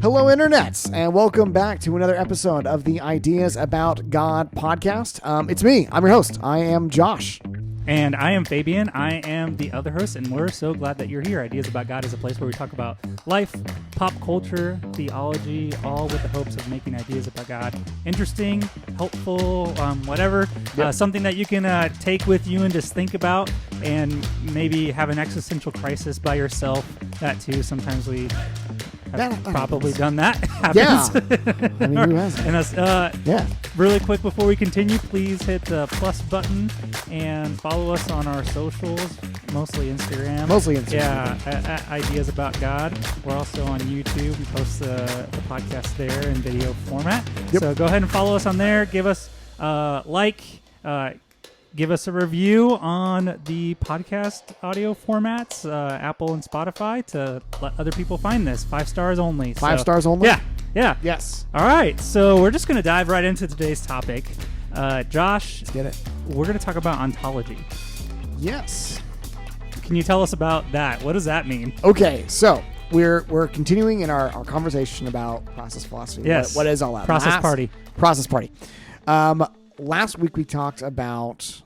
Hello, internets, and welcome back to another episode of the Ideas About God podcast. It's me. I'm your host. I am Josh. And I am Fabian. I am the other host, and we're so glad that you're here. Ideas About God is a place where we talk about life, pop culture, theology, all with the hopes of making ideas about God interesting, helpful, whatever. Yep. Something that you can take with you and just think about, and maybe have an existential crisis by yourself. That too. Sometimes we have probably done that. Yeah. I mean, who hasn't? And really quick before we continue, please hit the plus button and follow us on our socials, mostly Instagram. Yeah, Ideas About God. We're also on YouTube. We post the podcast there in video format. Yep. So go ahead and follow us on there. Give us give us a review on the podcast audio formats, Apple and Spotify, to let other people find this. 5 stars only. 5 stars only? Yeah. Yes. All right. So we're just going to dive right into today's topic. Josh, Let's get it. we're going to talk about ontology. Yes. Can you tell us about that? What does that mean? Okay, so we're continuing in our conversation about process philosophy. Yes. What is all that? Process party. Process party. Last week we talked about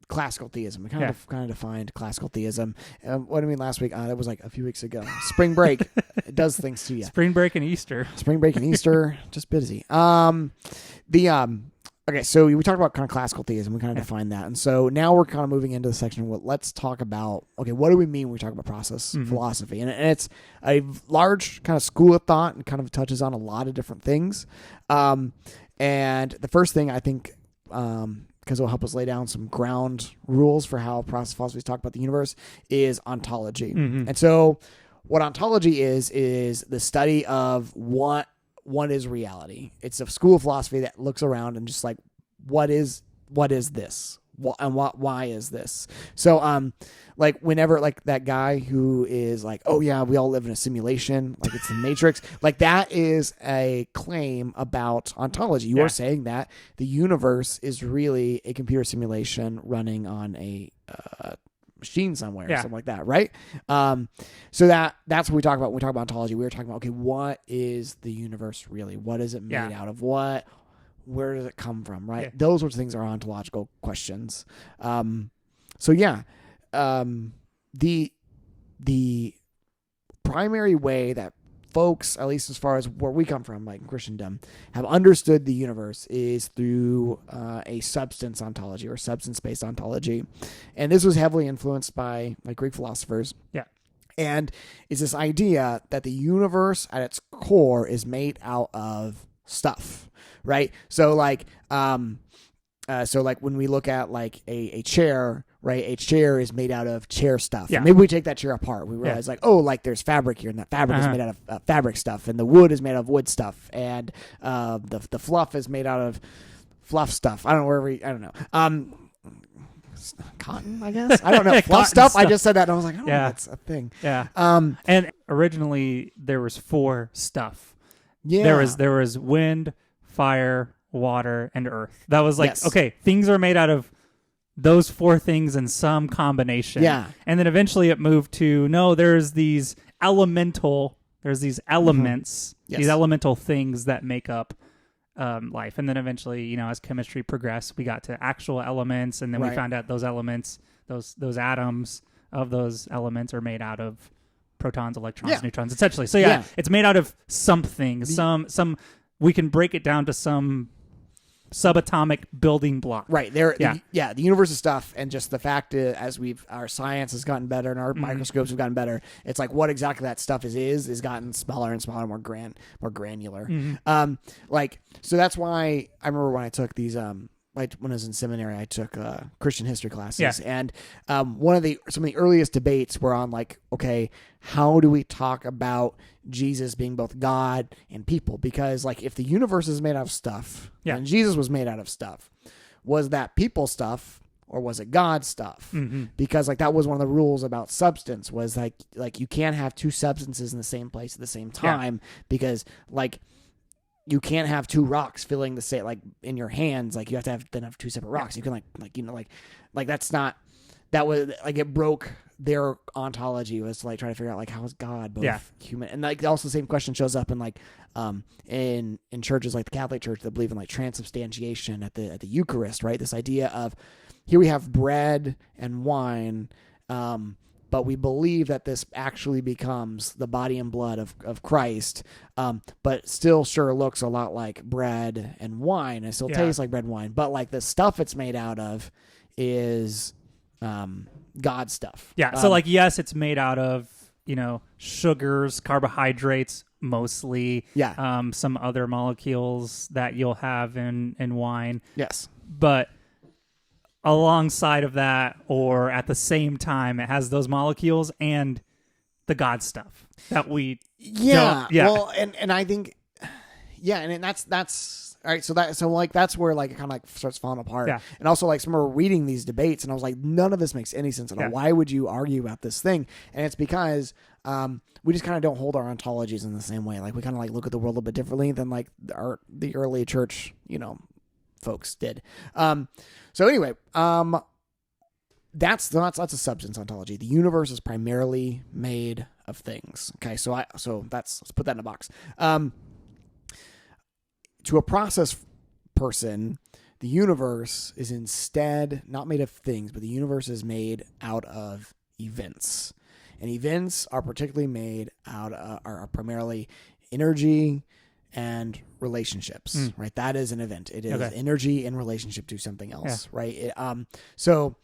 classical theism. We kind of defined classical theism. What do I mean last week? That was like a few weeks ago. Spring break. It does things to you. Spring break and Easter. Spring break and Easter. Just busy. Okay, so we talked about kind of classical theism. We kind of defined that. And so now we're kind of moving into the section where let's talk about, okay, what do we mean when we talk about process philosophy? And it's a large kind of school of thought and kind of touches on a lot of different things. And the first thing I think, because it'll help us lay down some ground rules for how process philosophies talk about the universe, is ontology. And so what ontology is the study of what is reality. It's a school of philosophy that looks around and just like, what is this? Why is this? So, like whenever like that guy who is like, oh yeah, we all live in a simulation, like it's the Matrix, like that is a claim about ontology. You are saying that the universe is really a computer simulation running on a machine somewhere, or something like that, right? So that's what we talk about when we talk about ontology. We were talking about, okay, what is the universe really? What is it made out of? Where does it come from, right? Those sorts of things are ontological questions. The primary way that folks, at least as far as where we come from, like in Christendom, have understood the universe is through a substance ontology or substance-based ontology. And this was heavily influenced by like Greek philosophers. Yeah. And it's this idea that the universe at its core is made out of stuff, right? So like when we look at like a chair, right? A chair is made out of chair stuff. Yeah. Maybe we take that chair apart. We realize like, oh, like there's fabric here, and that fabric is made out of fabric stuff, and the wood is made out of wood stuff, and the fluff is made out of fluff stuff. I don't know cotton, I guess. I don't know. Fluff stuff. I just said that, and I was like, I don't know if that's a thing. Yeah. And originally there was 4 stuff. Yeah. There was wind, fire, water, and earth. That was like, okay, things are made out of those 4 things in some combination. Yeah. And then eventually it moved to, no, there's these elements, these elemental things that make up life. And then eventually, as chemistry progressed, we got to actual elements, and then we found out those elements, those atoms of those elements are made out of protons, electrons, neutrons, essentially. So it's made out of something, some we can break it down to some subatomic building block. Right. The universe is stuff, and just the fact is, as our science has gotten better and our microscopes have gotten better, it's like what exactly that stuff is gotten smaller and smaller, more granular. So that's why I remember when I took these when I was in seminary, I took Christian history classes, and some of the earliest debates were on like, okay, how do we talk about Jesus being both God and people? Because like, if the universe is made out of stuff, and Jesus was made out of stuff, was that people stuff or was it God stuff? Because like that was one of the rules about substance, was like you can't have 2 substances in the same place at the same time, because like, you can't have 2 rocks filling the same, like in your hands. Like you have to have 2 separate rocks. You can like that's not, that was like, it broke their ontology was to like try to figure out like how is God both human and like also the same question shows up in like in churches like the Catholic Church that believe in like transubstantiation at the Eucharist, right? This idea of here we have bread and wine, but we believe that this actually becomes the body and blood of Christ, but still sure looks a lot like bread and wine. It still tastes like bread and wine, but like the stuff it's made out of is God stuff. Yeah. So like, yes, it's made out of, sugars, carbohydrates, mostly. Yeah. Some other molecules that you'll have in wine. Yes. But alongside of that, or at the same time, it has those molecules and the God stuff that we. Yeah. Yeah. Well, and I think, and that's all right. So that's where like it kind of like starts falling apart. Yeah. And also like, I remember reading these debates and I was like, none of this makes any sense at all. Why would you argue about this thing? And it's because, we just kind of don't hold our ontologies in the same way. Like we kind of like look at the world a little bit differently than like the early church, folks did. So anyway, that's a substance ontology. The universe is primarily made of things. Okay, so let's put that in a box. To a process person, the universe is instead not made of things, but the universe is made out of events, and events are particularly made out of, are primarily energy and relationships, right? That is an event. It is energy in relationship to something else, right? So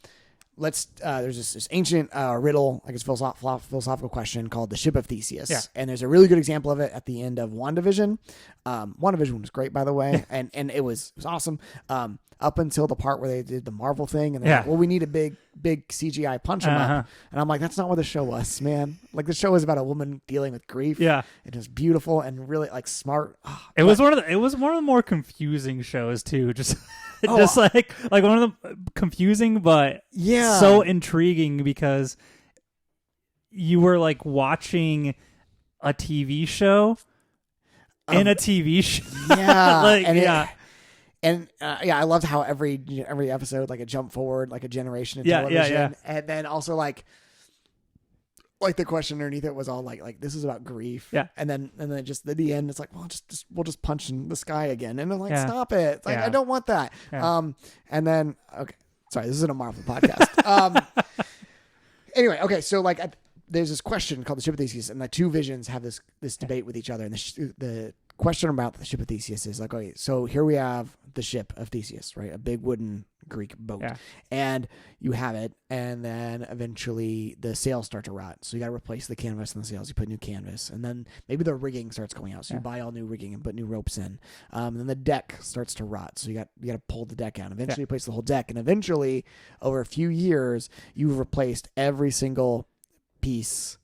let's, there's this ancient riddle, I guess philosophical question called the ship of Theseus. Yeah. And there's a really good example of it at the end of WandaVision. WandaVision was great, by the way. and it was awesome. Up until the part where they did the Marvel thing. And they're like, well, we need a big CGI punch him up. And I'm like, that's not what the show was, man. Like the show was about a woman dealing with grief. Yeah. It was beautiful and really like smart. It was one of the more confusing shows too. Just like one of the confusing, but so intriguing because you were like watching a TV show in a TV show. Yeah. I loved how every episode like a jump forward like a generation of television, and then also like the question underneath it was all like this is about grief, and then just at the end it's like, well, we'll just punch in the sky again, and they're like, stop it, it's like I don't want that, and then sorry, this isn't a Marvel podcast. Anyway, okay, so like there's this question called the ship of Theseus, and the two visions have this debate with each other, and the question about the ship of Theseus is like, okay, so here we have the ship of Theseus, right? A big wooden Greek boat. Yeah. And you have it, and then eventually the sails start to rot. So you got to replace the canvas and the sails. You put new canvas, and then maybe the rigging starts going out. So you buy all new rigging and put new ropes in. And then the deck starts to rot. So you got to pull the deck out. Eventually you replace the whole deck, and eventually over a few years you've replaced every single piece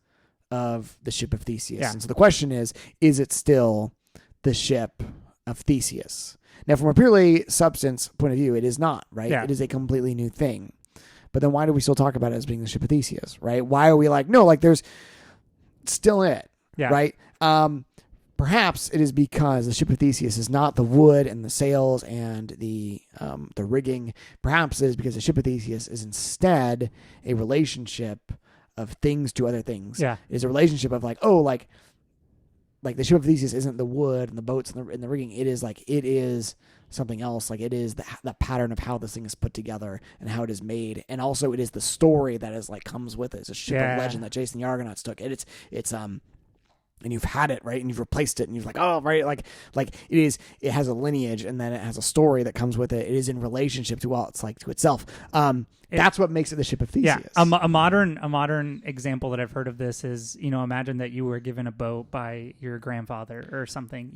of the ship of Theseus. Yeah. And so the question is it still the ship of Theseus? Now, from a purely substance point of view, it is not, right? Yeah. It is a completely new thing. But then why do we still talk about it as being the ship of Theseus, right? Why are we like, no, like there's still it, right? Perhaps it is because the ship of Theseus is not the wood and the sails and the rigging. Perhaps it is because the ship of Theseus is instead a relationship of things to other things. Yeah. It is a relationship of like, oh, like the ship of Theseus isn't the wood and the boats and the rigging. It is something else. Like it is the pattern of how this thing is put together and how it is made. And also it is the story that is like comes with it. It's a ship of legend that Jason the Argonauts took. It's and you've had it, right? And you've replaced it and you're like, oh, right. Like it has a lineage and then it has a story that comes with it. It is in relationship to to itself. That's what makes it the ship of Theseus. Yeah. A modern example that I've heard of this is, imagine that you were given a boat by your grandfather or something,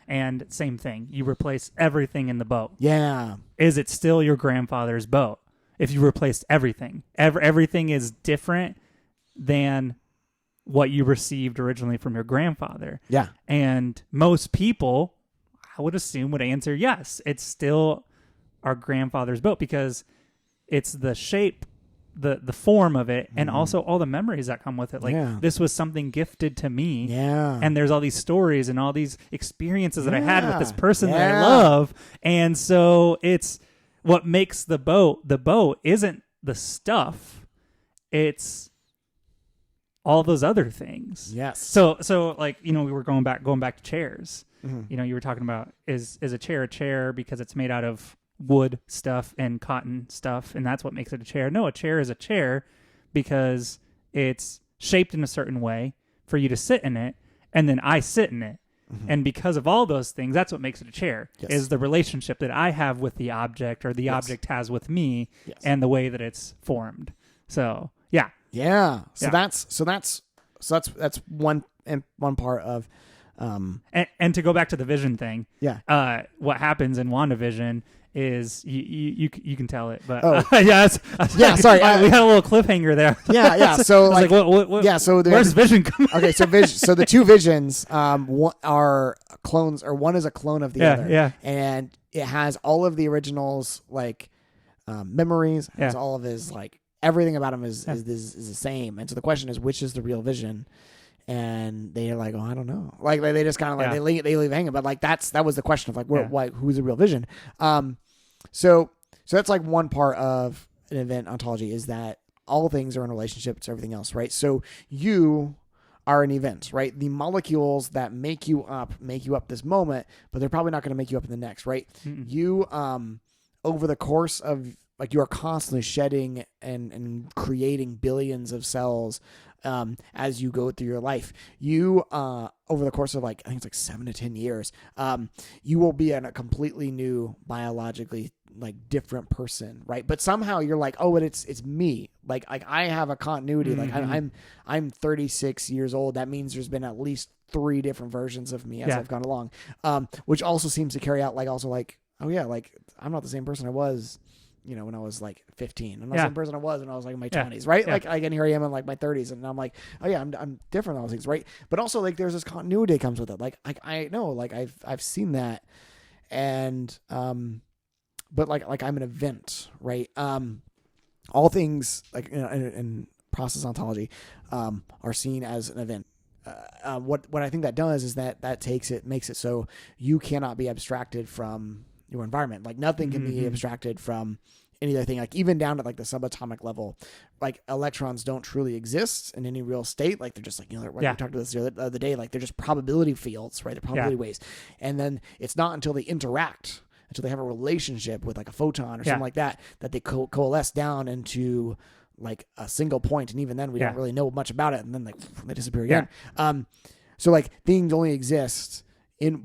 and same thing. You replace everything in the boat. Yeah. Is it still your grandfather's boat? If you replaced everything, everything is different than what you received originally from your grandfather. Yeah. And most people, I would assume, would answer yes. It's still our grandfather's boat because it's the shape, the form of it, and also all the memories that come with it. Like this was something gifted to me. Yeah. And there's all these stories and all these experiences that I had with this person that I love. And so it's what makes the boat. The boat isn't the stuff. It's all those other things. Yes. So like, we were going back to chairs. You were talking about is a chair because it's made out of wood stuff and cotton stuff, and that's what makes it a chair. No, a chair is a chair because it's shaped in a certain way for you to sit in it, and then I sit in it. And because of all those things, that's what makes it a chair, is the relationship that I have with the object, or the object has with me, and the way that it's formed. So, yeah. Yeah. So that's one part of and to go back to the vision thing. Yeah. What happens in WandaVision is you can tell it, but sorry, we had a little cliffhanger there. Yeah. So what, yeah. So where's Vision coming? Okay, so so the two visions are clones, or one is a clone of the other. Yeah. And it has all of the originals, like memories. Has all of his, like, everything about him is the same. And so the question is, which is the real Vision? And they're like, oh, I don't know. Like, they just kind of like they leave hanging. But like that was the question of like, who's the real Vision? So that's like one part of an event ontology, is that all things are in relationship to everything else, right? So you are an event, right? The molecules that make you up this moment, but they're probably not going to make you up in the next, right? You over the course of, like, you are constantly shedding and creating billions of cells as you go through your life. You over the course of, like, I think it's like 7 to 10 years, you will be in a completely new, biologically, like, different person, right? But somehow you're like, oh, but it's me. Like I have a continuity. Like I'm 36 years old. That means there's been at least 3 different versions of me as I've gone along, which also seems to carry out, like, also like, oh yeah, like, I'm not the same person I was, when I was like 15. I'm not the same person I was when I was like in my 20s, right? Like, and here I am in like my 30s, and I'm like, oh yeah, I'm different than all those things, right? But also, like, there's this continuity that comes with it. Like I know, like, I've seen that, and but like I'm an event, right? All things, like, in process ontology, are seen as an event. What I think that does is that makes it so you cannot be abstracted from your environment. Like, nothing can be abstracted from any other thing. Like, even down to like the subatomic level, like, electrons don't truly exist in any real state. Like, they're just like, we talked about this the other day. Like, they're just probability fields, right? They're probability waves. And then it's not until they interact, until they have a relationship with, like, a photon or something like that they coalesce down into, like, a single point. And even then we don't really know much about it. And then, like, they disappear again. So, like, things only exist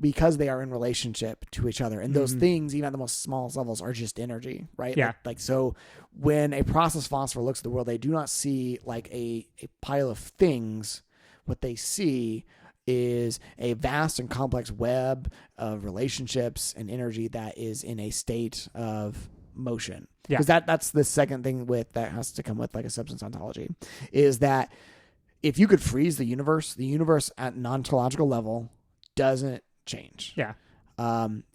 because they are in relationship to each other. And those things, even at the most smallest levels, are just energy, right? Yeah. Like, so when a process philosopher looks at the world, they do not see, like, a pile of things. What they see is a vast and complex web of relationships and energy that is in a state of motion. Because that's the second thing that has to come with, like, a substance ontology, is that if you could freeze the universe at an ontological level doesn't change. Yeah.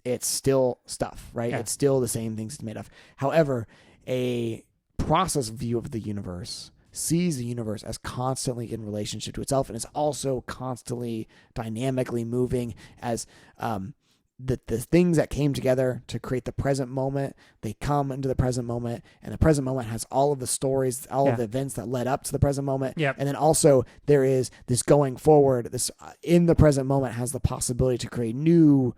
It's still stuff, right? Yeah. It's still the same things it's made of. However, a process view of the universe sees the universe as constantly in relationship to itself, and it's also constantly dynamically moving as the things that came together to create the present moment, they come into the present moment, and the present moment has all of the stories, all of the events that led up to the present moment. Yep. And then also there is this going forward, this in the present moment has the possibility to create new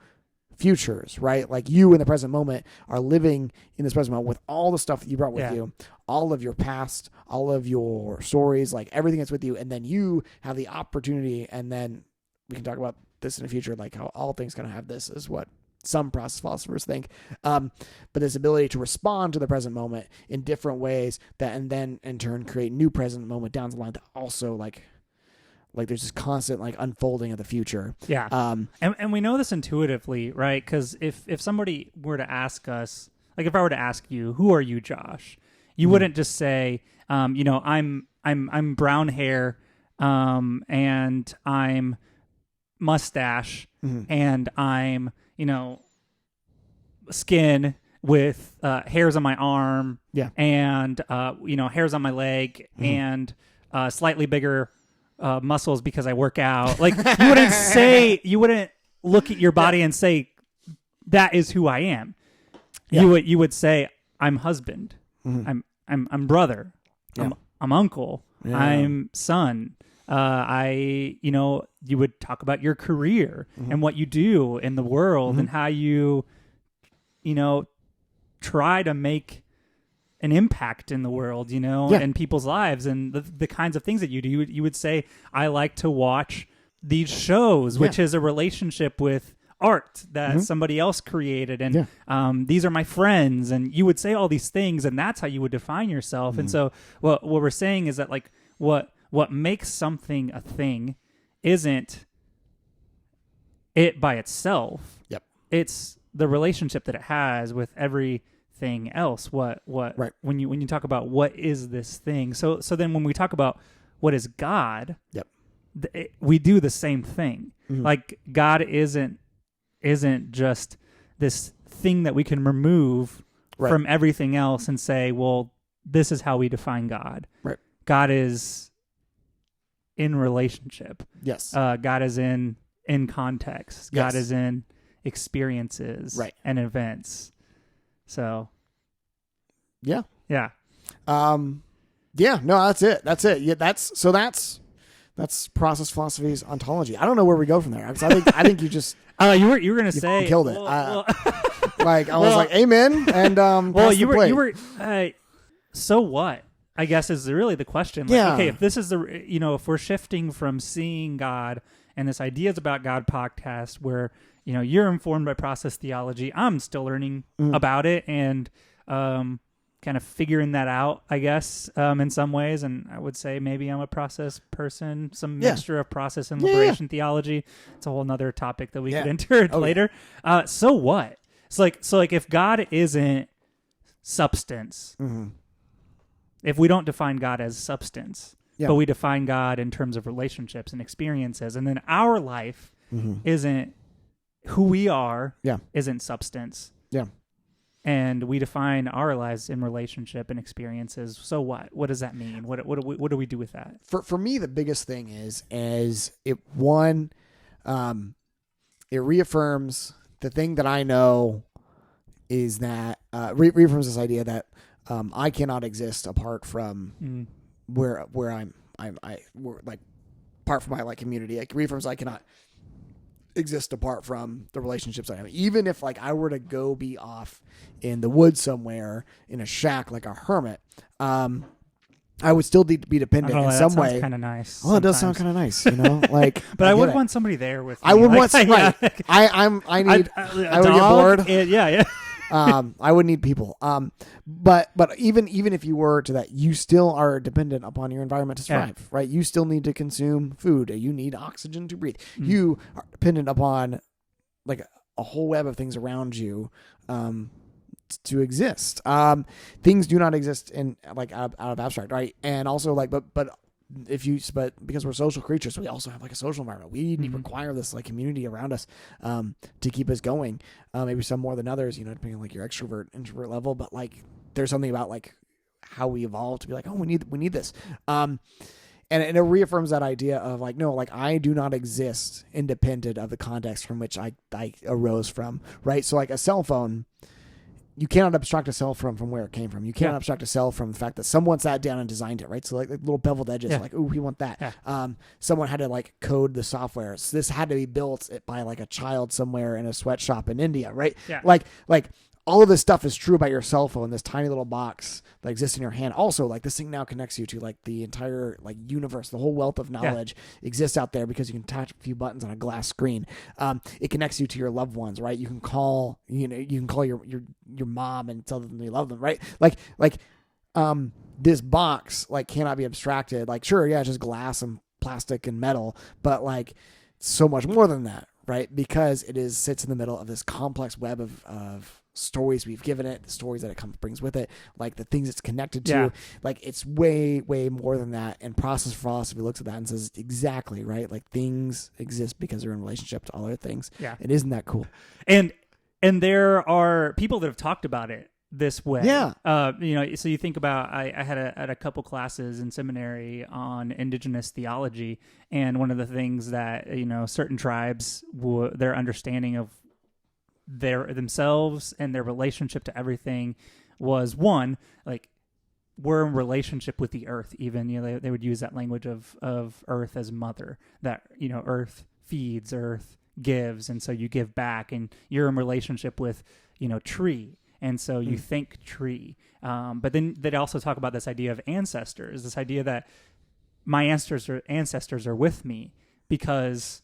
futures, right? Like, you in the present moment are living in this present moment with all the stuff that you brought with you, all of your past, all of your stories, like, everything that's with you. And then you have the opportunity, and then we can talk about this in the future, like how all things kind of have this, is what some process philosophers think, but this ability to respond to the present moment in different ways that, and then in turn create new present moment down the line that also, like there's this constant, like, unfolding of the future. And we know this intuitively, right? Because if somebody were to ask us, like, if I were to ask you, who are you, Josh, you wouldn't just say, I'm brown hair, and I'm mustache, and I'm, skin with hairs on my arm, and hairs on my leg, and slightly bigger muscles because I work out. Like, you wouldn't look at your body and say, that is who I am. You would say, I'm husband, I'm brother, I'm uncle, I'm son, You would talk about your career and what you do in the world and how you try to make an impact in the world, and people's lives and the kinds of things that you do. You would say, I like to watch these shows, which is a relationship with art that somebody else created. And these are my friends. And you would say all these things, and that's how you would define yourself. And so what we're saying is that like what makes something a thing isn't it by itself. Yep. It's the relationship that it has with everything else. What right. when you talk about what is this thing? So then when we talk about what is God, yep. We do the same thing. Like God isn't just this thing that we can remove from everything else and say, well, this is how we define God. Right. God is in relationship. Yes. God is in context. Yes. God is in experiences and events. So yeah. No, that's it. Yeah, that's process philosophy's ontology. I don't know where we go from there. I think you just you were going to say killed it. Like I was like amen and you were so what? I guess is really the question. Like, okay, if this is if we're shifting from seeing God and this Ideas About God podcast where, you're informed by process theology, I'm still learning about it and kind of figuring that out, I guess, in some ways. And I would say maybe I'm a process person, some mixture of process and liberation theology. It's a whole nother topic that we could enter later. So what? So like if God isn't substance, if we don't define God as substance, but we define God in terms of relationships and experiences, and then our life isn't who we are, isn't substance. Yeah. And we define our lives in relationship and experiences. So what? What does that mean? What do we do with that? For me, the biggest thing is it reaffirms the thing that I know is that reaffirms this idea that I cannot exist apart from where I'm like apart from my like community. It reaffirms I cannot exist apart from the relationships I have. Even if like I were to go be off in the woods somewhere in a shack like a hermit, I would still be dependent in some way. Kind of nice. Well, it does sound kind of nice, Like, but I would want somebody there with me. I would want right. I would get bored. Yeah. I would need people. But even if you were to that, you still are dependent upon your environment to survive, right? You still need to consume food. You need oxygen to breathe. You are dependent upon like a whole web of things around you, to exist. Things do not exist in like out of abstract, right? And also like, but because we're social creatures, we also have like a social environment. We require this like community around us to keep us going. Maybe some more than others, depending on like your extrovert introvert level. But like, there's something about like how we evolved to be like, oh, we need this. And it reaffirms that idea of like, no, like I do not exist independent of the context from which I arose from, right? So like a cell phone, you cannot abstract a cell from where it came from. You cannot abstract a cell from the fact that someone sat down and designed it, right? So like little beveled edges, like, ooh, we want that. Yeah. Someone had to like code the software. So this had to be built by like a child somewhere in a sweatshop in India, right? Yeah. Like all of this stuff is true about your cell phone, this tiny little box that exists in your hand. Also, like this thing now connects you to like the entire like universe, the whole wealth of knowledge exists out there because you can touch a few buttons on a glass screen. It connects you to your loved ones, right? You can call, you can call your mom and tell them you love them, right? Like this box like cannot be abstracted. Like, sure, yeah, it's just glass and plastic and metal, but like so much more than that, right? Because it sits in the middle of this complex web of stories we've given it, the stories that it brings with it, like the things it's connected to, like it's way, way more than that. And process philosophy looks at that and says exactly, right? Like things exist because they're in relationship to all other things. Yeah. And isn't that cool? And there are people that have talked about it this way. Yeah. So you think about, I had a couple classes in seminary on indigenous theology. And one of the things that, certain tribes, their understanding of themselves and their relationship to everything was one, like we're in relationship with the earth. Even, they would use that language of earth as mother, that, earth feeds, earth gives, and so you give back, and you're in relationship with, tree, and so you think tree. But then they'd also talk about this idea of ancestors, this idea that my ancestors are with me, because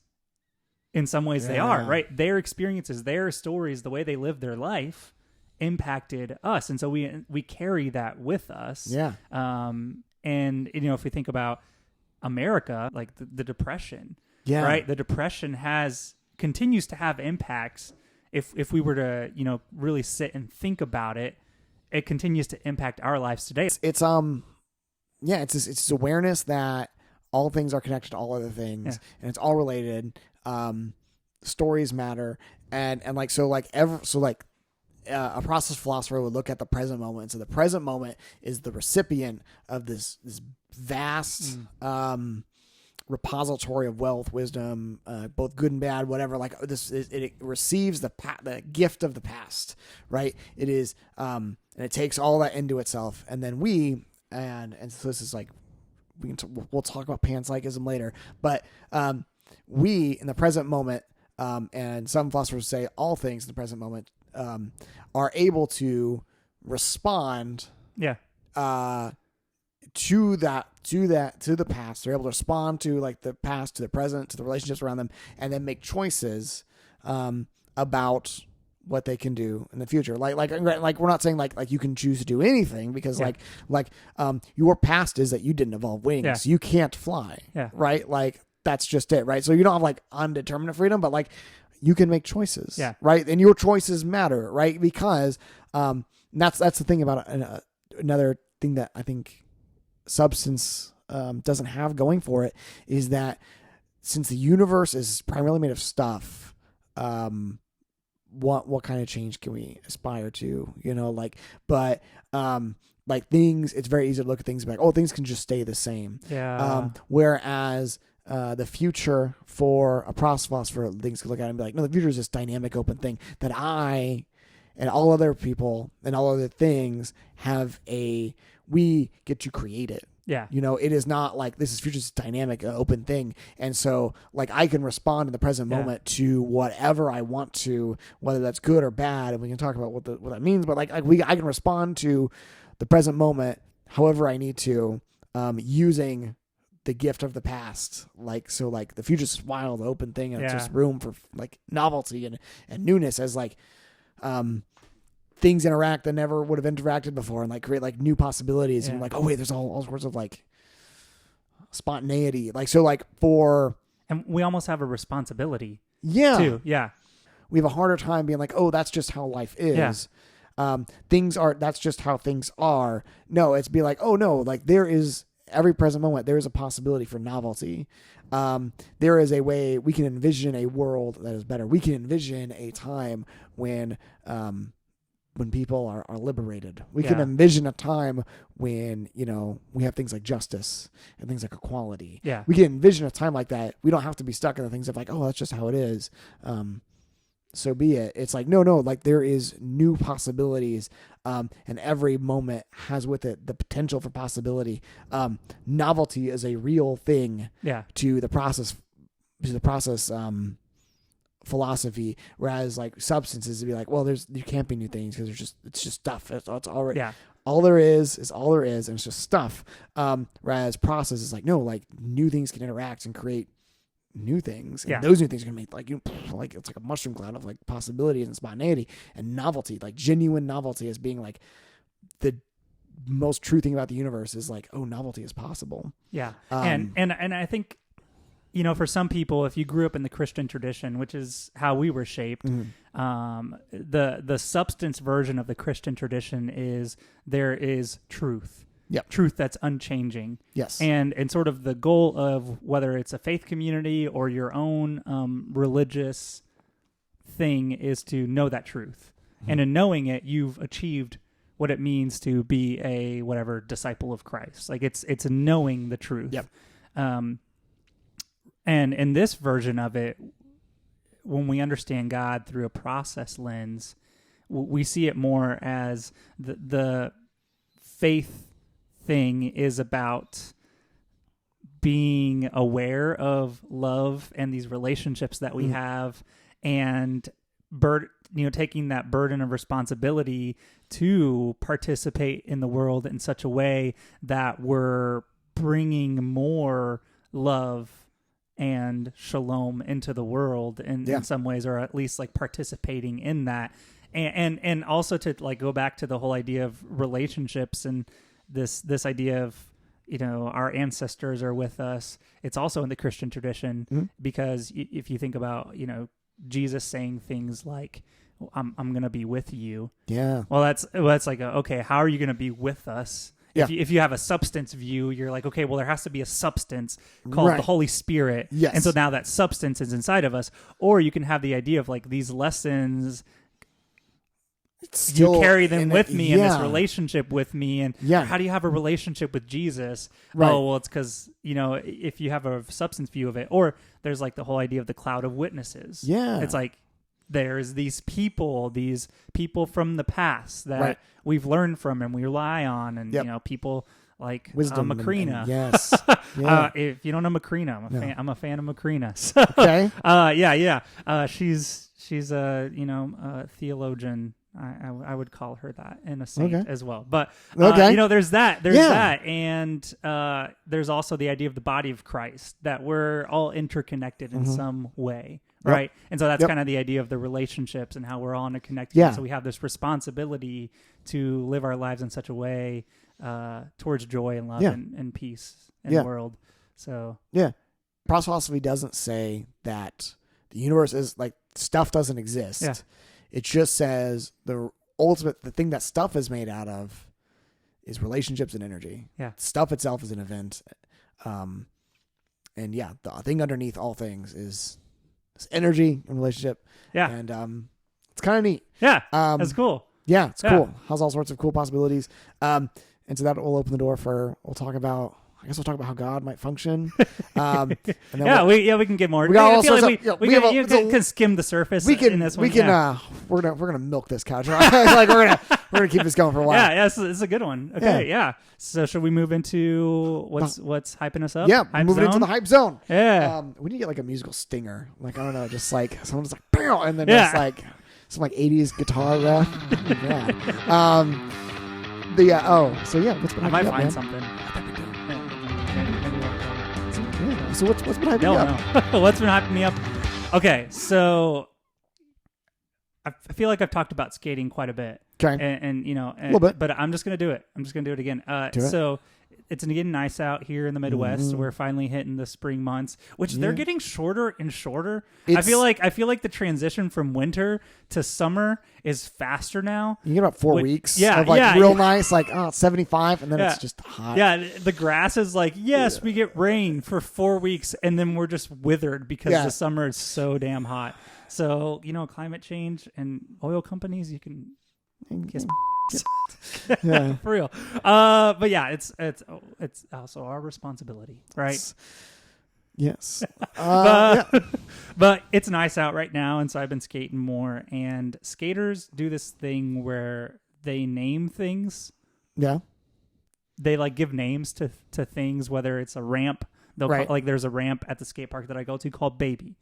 in some ways they are, right? Their experiences, their stories, the way they lived their life impacted us, and so we carry that with us. Yeah. And if we think about America, like the Depression, right? The Depression continues to have impacts. If we were to really sit and think about it, it continues to impact our lives today. It's this awareness that all things are connected to all other things, and it's all related. Stories matter, and a process philosopher would look at the present moment. So the present moment is the recipient of this vast repository of wealth, wisdom, both good and bad, whatever. Like it receives the gift of the past, right? It is, and it takes all that into itself, and then and so this is like we'll talk about panpsychism later, but we in the present moment, and some philosophers say all things in the present moment, are able to respond to the past. They're able to respond to like the past, to the present, to the relationships around them, and then make choices about what they can do in the future. Like we're not saying like you can choose to do anything, because your past is that you didn't evolve wings. You can't fly. Right? Like that's just it, right? So you don't have like undeterminate freedom, but like you can make choices, right? And your choices matter, right? Because that's the thing about another thing that I think substance doesn't have going for it, is that since the universe is primarily made of stuff, what kind of change can we aspire to? Like things, it's very easy to look at things and be like, oh, things can just stay the same. Whereas the future for a process philosopher, things could look at it and be like, no, the future is this dynamic, open thing that I and all other people and all other things we get to create it. It is not like this is future's dynamic, open thing. And so like I can respond in the present moment to whatever I want to, whether that's good or bad. And we can talk about what that means, but I can respond to the present moment however I need to, using the gift of the past. Like the future's this wild open thing, and it's just room for like novelty and newness as like things interact that never would have interacted before, and like create like new possibilities. And like, oh wait, there's all sorts of like spontaneity. And we almost have a responsibility too. We have a harder time being like, oh, that's just how life is. That's just how things are. No, it's be like, oh no, like there is every present moment, there is a possibility for novelty. There is a way we can envision a world that is better. We can envision a time when people are liberated. We can envision a time when, we have things like justice and things like equality. We can envision a time like that. We don't have to be stuck in the things of like, oh, that's just how it is. So be it. It's like, no, like there is new possibilities. And every moment has with it the potential for possibility. Novelty is a real thing to the process philosophy, whereas like substances would be like, well, you can't be new things because it's just stuff. It's already all there is, and it's just stuff. Whereas process is like, no, like new things can interact and create new things, and those new things are gonna make like it's like a mushroom cloud of like possibilities and spontaneity and novelty, like genuine novelty as being like the most true thing about the universe is like, oh, novelty is possible. And I think for some people, if you grew up in the Christian tradition, which is how we were shaped, the substance version of the Christian tradition is there is truth. Truth that's unchanging. And sort of the goal of whether it's a faith community or your own religious thing is to know that truth. And in knowing it, you've achieved what it means to be a whatever disciple of Christ. Like it's knowing the truth. And in this version of it, when we understand God through a process lens, we see it more as the faith thing is about being aware of love and these relationships that we have, and taking that burden of responsibility to participate in the world in such a way that we're bringing more love and shalom into the world in some ways, or at least like participating in that. And also to like go back to the whole idea of relationships and this idea of, our ancestors are with us. It's also in the Christian tradition, because if you think about, Jesus saying things like, I'm going to be with you. Yeah. Well, that's like, okay, how are you going to be with us? Yeah. If you have a substance view, you're like, okay, well, there has to be a substance called the Holy Spirit. Yes. And so now that substance is inside of us. Or you can have the idea of like these lessons, you carry them with me in this relationship with me. And how do you have a relationship with Jesus? Right. Oh, well, it's because, if you have a substance view of it, or there's like the whole idea of the cloud of witnesses. Yeah. It's like, there's these people from the past that we've learned from and we rely on. And, people like Wisdom Macrina. Yes. Yeah. If you don't know Macrina, I'm a fan of Macrina. So, okay. She's a theologian. I would call her that, and a saint as well. But there's that. There's that, and there's also the idea of the body of Christ, that we're all interconnected in some way, right? And so that's kind of the idea of the relationships and how we're all interconnected. Yeah. So we have this responsibility to live our lives in such a way towards joy and love and peace in the world. So philosophy doesn't say that the universe is like stuff doesn't exist. Yeah. It just says the thing that stuff is made out of is relationships and energy. Yeah. Stuff itself is an event. The thing underneath all things is energy and relationship. Yeah. And it's kind of neat. Yeah. That's cool. Yeah, it's cool. Has all sorts of cool possibilities. And so that will open the door we'll talk about how God might function. And then we can get more. We can skim the surface. In this one. We're gonna milk this couch. Like we're gonna keep this going for a while. Yeah, it's a good one. Okay, yeah. So should we move into what's hyping us up? Yeah, moving into the hype zone. Yeah. We need to get like a musical stinger. Like I don't know, just like someone's like pow, and then just like some like 80s guitar riff. What's been I might up, find man? something. So what's been hyping you up? No. What's been hyping me up? Okay, so I feel like I've talked about skating quite a bit. Okay. And a little bit. But I'm just going to do it. I'm just going to do it again. So it's getting nice out here in the Midwest. Mm-hmm. We're finally hitting the spring months, which they're getting shorter and shorter. I feel like the transition from winter to summer is faster now. You get about 4 weeks of real nice, like 75, and then it's just hot. Yeah, the grass is like, we get rain for 4 weeks, and then we're just withered because the summer is so damn hot. So, climate change and oil companies, you can kiss yeah. For real. But it's also our responsibility, right? Yes. But it's nice out right now, and so I've been skating more. And skaters do this thing where they name things. Yeah. They like give names to things, whether it's a ramp. They'll call, there's a ramp at the skate park that I go to called Baby.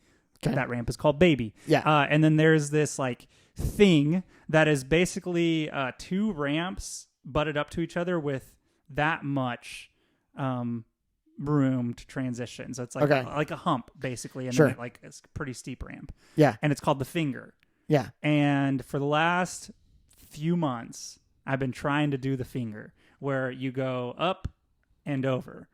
Okay. That ramp is called Baby. Yeah. And then there's this like thing that is basically 2 ramps butted up to each other with that much room to transition. So it's like a hump basically, and then it's a pretty steep ramp. Yeah. And it's called the finger. Yeah. And for the last few months, I've been trying to do the finger, where you go up and over.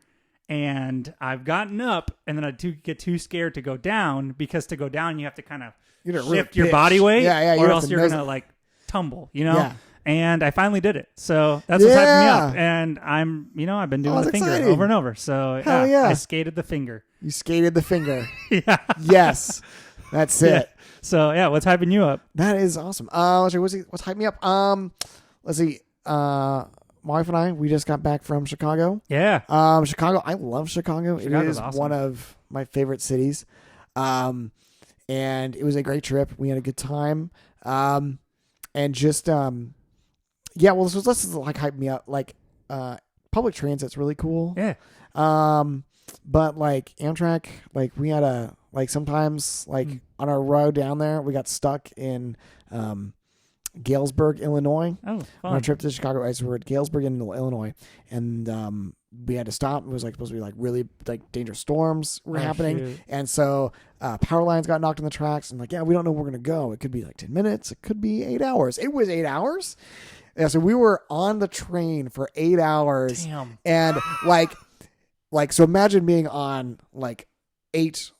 And I've gotten up, and then I get too scared to go down, because to go down you have to kind of shift your body weight, or else you're gonna like tumble, Yeah. And I finally did it, so that's what's hyping me up. And I've been doing the finger over and over. So I skated the finger. You skated the finger. Yeah. Yes, that's it. So what's hyping you up? That is awesome. What's hyping me up? Let's see. My wife and I, we just got back from Chicago. Yeah. Chicago. I love Chicago. It is awesome. One of my favorite cities. And it was a great trip. We had a good time. And just, let's like hype me up. Like, public transit's really cool. Yeah. But like Amtrak, like we had sometimes like on our road down there, we got stuck in Galesburg, Illinois. Oh, fun. On our trip to Chicago, so we're at Galesburg, Illinois, and we had to stop. It was like supposed to be like really like dangerous storms were happening, shoot. and so power lines got knocked on the tracks. And like, yeah, we don't know where we're gonna go. It could be like 10 minutes. It could be 8 hours. It was 8 hours. Yeah, so we were on the train for 8 hours. Damn. And like so imagine being on like 8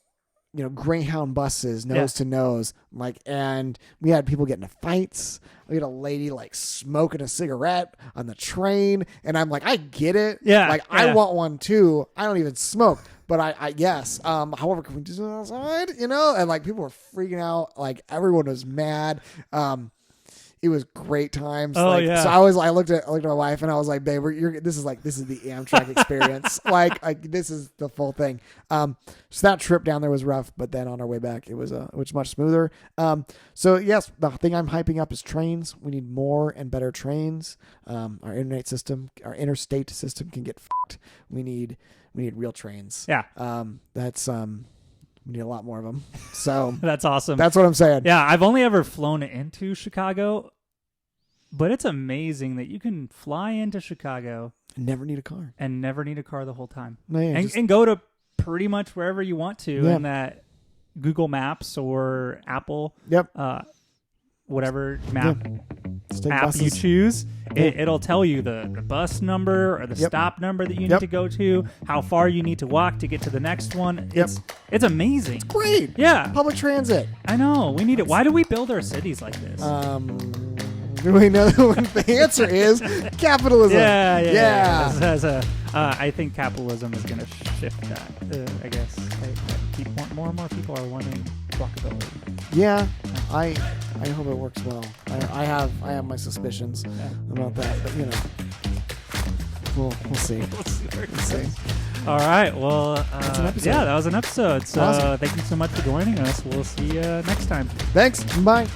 Greyhound buses nose to nose, like, and we had people getting into fights. We had a lady like smoking a cigarette on the train, and I'm like, I get it. Yeah. Like I want one too. I don't even smoke, but I yes. However, can we do it outside? And like people were freaking out. Like everyone was mad. It was great times. Oh, like, yeah. So I looked at my wife and I was like, babe, this is the Amtrak experience. like this is the full thing. So that trip down there was rough, but then on our way back, it was much smoother. So yes, the thing I'm hyping up is trains. We need more and better trains. Our interstate system can get fucked. We need real trains. Yeah. We need a lot more of them. So that's awesome. That's what I'm saying. Yeah. I've only ever flown into Chicago, but it's amazing that you can fly into Chicago and never need a car the whole time. No, yeah, and go to pretty much wherever you want to Yeah. in that Google Maps or Apple. Yep. Whatever map app buses. you choose, it'll tell you the bus number or the stop number that you need to go to, how far you need to walk to get to the next one. It's amazing. It's great. Yeah. Public transit. I know. We need it. Why do we build our cities like this? Do we know the answer is capitalism? Yeah. I think capitalism is going to shift that. I guess more and more people are wanting walkability. Yeah, I hope it works well. I have my suspicions about that, but we'll see. We'll see. All right. Well, that was an episode. So awesome. Thank you so much for joining us. We'll see you next time. Thanks. Bye.